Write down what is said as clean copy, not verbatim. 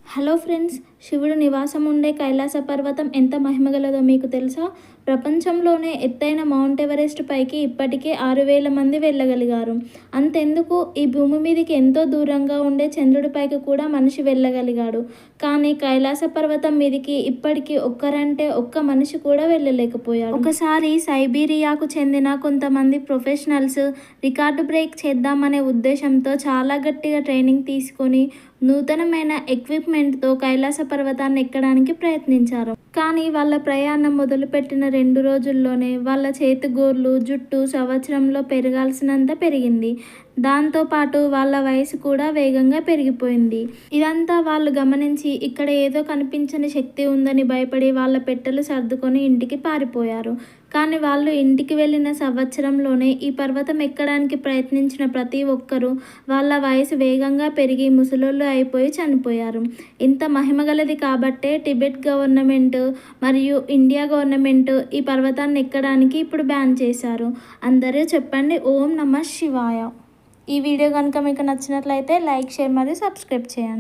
Hello friends, శివుడు నివాసం ఉండే కైలాస పర్వతం ఎంత మహిమగలదో మీకు తెలుసా? ప్రపంచంలోనే ఎత్తైన మౌంట్ ఎవరెస్ట్ పైకి ఇప్పటికే 6,000 మంది వెళ్ళగలిగారు. అంతెందుకు, ఈ భూమి మీదికి ఎంతో దూరంగా ఉండే చంద్రుడిపైకి కూడా మనిషి వెళ్ళగలిగాడు. కానీ కైలాస పర్వతం మీదికి ఇప్పటికీ ఒక్కరంటే ఒక్క మనిషి కూడా వెళ్ళలేకపోయాడు. ఒకసారి సైబీరియాకు చెందిన కొంతమంది ప్రొఫెషనల్స్ రికార్డు బ్రేక్ చేద్దామనే ఉద్దేశంతో చాలా గట్టిగా ట్రైనింగ్ తీసుకొని నూతనమైన ఎక్విప్మెంట్తో కైలాస పర్వతాన్ని ఎక్కడానికి ప్రయత్నించారు. కానీ వాళ్ళ ప్రయాణం మొదలుపెట్టిన 2 రోజుల్లోనే వాళ్ళ చేతిగోర్లు, జుట్టు సంవత్సరంలో పెరగాల్సినంత పెరిగింది. దాంతోపాటు వాళ్ళ వయసు కూడా వేగంగా పెరిగిపోయింది. ఇదంతా వాళ్ళు గమనించి ఇక్కడ ఏదో కనిపించని శక్తి ఉందని భయపడి వాళ్ళ పెట్టెలు సర్దుకొని ఇంటికి పారిపోయారు. కానీ వాళ్ళు ఇంటికి వెళ్ళిన సంవత్సరంలోనే ఈ పర్వతం ఎక్కడానికి ప్రయత్నించిన ప్రతి ఒక్కరూ వాళ్ళ వయసు వేగంగా పెరిగి ముసలోళ్ళు అయిపోయి చనిపోయారు. ఇంత మహిమగలది కాబట్టే టిబెట్ గవర్నమెంట్ మరియు ఇండియా గవర్నమెంట్ ఈ పర్వతాన్ని ఎక్కడానికి ఇప్పుడు బ్యాన్ చేశారు. అందరూ చెప్పండి ఓం నమః శివాయ. ఈ వీడియో కనుక మీకు నచ్చినట్లయితే లైక్, షేర్ మరియు సబ్స్క్రైబ్ చేయండి.